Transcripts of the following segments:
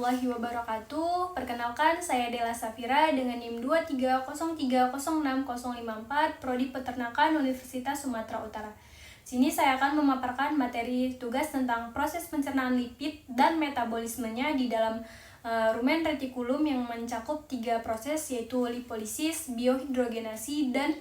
warahmatullahi wabarakatuh. Perkenalkan, saya Dela Safira dengan NIM 230306054, Prodi Peternakan Universitas Sumatera Utara. Sini saya akan memaparkan materi tugas tentang proses pencernaan lipid dan metabolismenya di dalam rumen retikulum yang mencakup 3 proses, yaitu lipolisis, biohidrogenasi, dan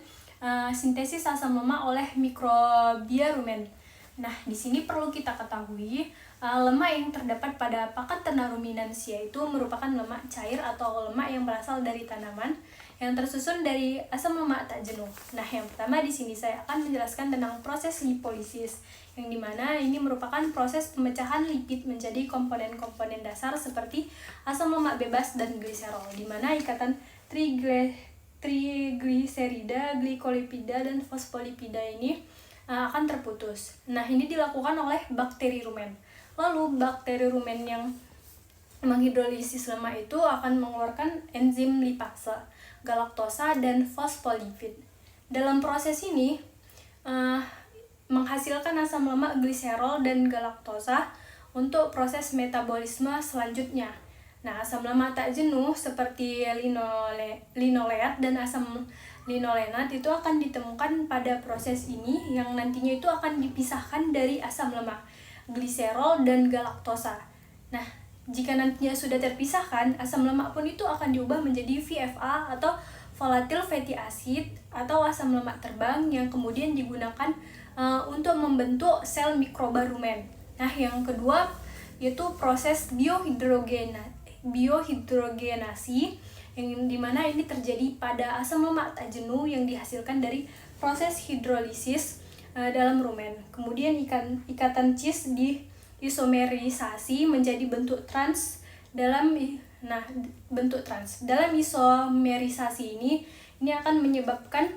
sintesis asam lemak oleh mikrobia rumen. Nah, di sini perlu kita ketahui lemak yang terdapat pada pakan ternak ruminansia itu merupakan lemak cair atau lemak yang berasal dari tanaman yang tersusun dari asam lemak tak jenuh. Nah, yang pertama di sini saya akan menjelaskan tentang proses lipolisis, yang dimana ini merupakan proses pemecahan lipid menjadi komponen-komponen dasar seperti asam lemak bebas dan gliserol, di mana ikatan trigliserida, glikolipida, dan fosfolipida ini akan terputus. Nah, ini dilakukan oleh bakteri rumen. Lalu bakteri rumen yang menghidrolisis lemak itu akan mengeluarkan enzim lipase, galaktosa, dan fosfolipid. Dalam proses ini menghasilkan asam lemak gliserol dan galaktosa untuk proses metabolisme selanjutnya. Nah, asam lemak tak jenuh seperti linoleat dan asam linolenat itu akan ditemukan pada proses ini yang nantinya itu akan dipisahkan dari asam lemak, gliserol, dan galaktosa. Nah, jika nantinya sudah terpisahkan, asam lemak pun itu akan diubah menjadi VFA atau volatile fatty acid atau asam lemak terbang yang kemudian digunakan untuk membentuk sel mikroba rumen. Nah, yang kedua yaitu proses biohidrogenasi, yang dimana ini terjadi pada asam lemak tak jenuh yang dihasilkan dari proses hidrolisis dalam rumen. Kemudian ikatan cis diisomerisasi menjadi bentuk trans dalam isomerisasi ini akan menyebabkan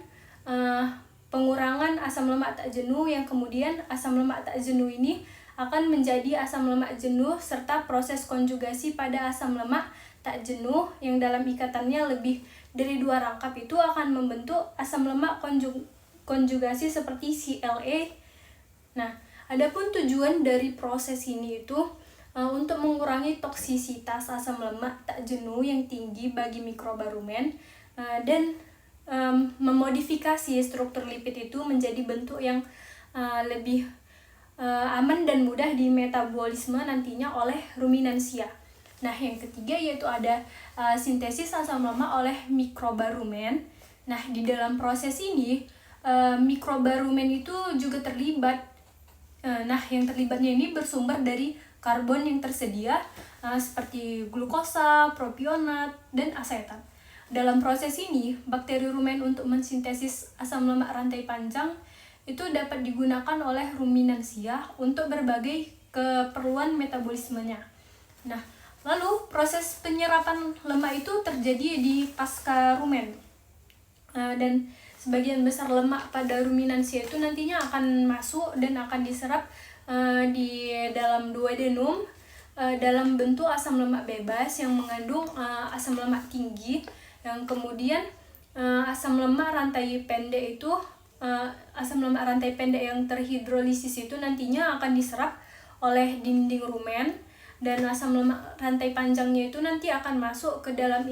pengurangan asam lemak tak jenuh, yang kemudian asam lemak tak jenuh ini akan menjadi asam lemak jenuh, serta proses konjugasi pada asam lemak tak jenuh yang dalam ikatannya lebih dari 2 rangkap itu akan membentuk asam lemak konjugasi seperti CLA. Nah, adapun tujuan dari proses ini itu untuk mengurangi toksisitas asam lemak tak jenuh yang tinggi bagi mikroba rumen dan memodifikasi struktur lipid itu menjadi bentuk yang lebih aman dan mudah di metabolisme nantinya oleh ruminansia. Nah, yang ketiga yaitu ada sintesis asam lemak oleh mikroba rumen. Nah, di dalam proses ini mikroba rumen itu juga terlibat. Nah, yang terlibatnya ini bersumber dari karbon yang tersedia seperti glukosa, propionat, dan asetat. Dalam proses ini, bakteri rumen untuk mensintesis asam lemak rantai panjang itu dapat digunakan oleh ruminansia untuk berbagai keperluan metabolismenya. Nah, lalu proses penyerapan lemak itu terjadi di pasca rumen, dan sebagian besar lemak pada ruminansia itu nantinya akan masuk dan akan diserap di dalam duodenum dalam bentuk asam lemak bebas yang mengandung asam lemak tinggi, yang kemudian asam lemak rantai pendek yang terhidrolisis itu nantinya akan diserap oleh dinding rumen, dan asam lemak rantai panjangnya itu nanti akan masuk ke dalam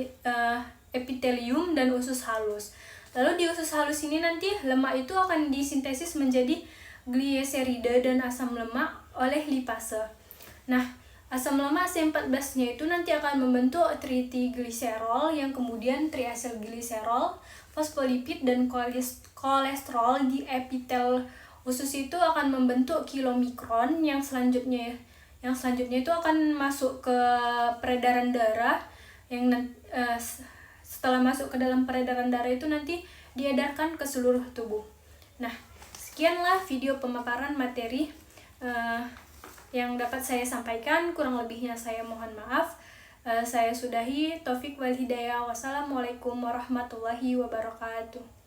epitelium dan usus halus. Lalu di usus halus ini nanti lemak itu akan disintesis menjadi gliserida dan asam lemak oleh lipase. Nah, asam lemak C14-nya itu nanti akan membentuk trigliserol, yang kemudian triacylgliserol, fosfolipid, dan kolesterol di epitel usus itu akan membentuk kilomikron yang selanjutnya itu akan masuk ke peredaran darah, yang setelah masuk ke dalam peredaran darah itu nanti diedarkan ke seluruh tubuh. Nah, sekianlah video pemaparan materi yang dapat saya sampaikan. Kurang lebihnya saya mohon maaf. Saya sudahi. Taufik wal hidayah. Wassalamualaikum warahmatullahi wabarakatuh.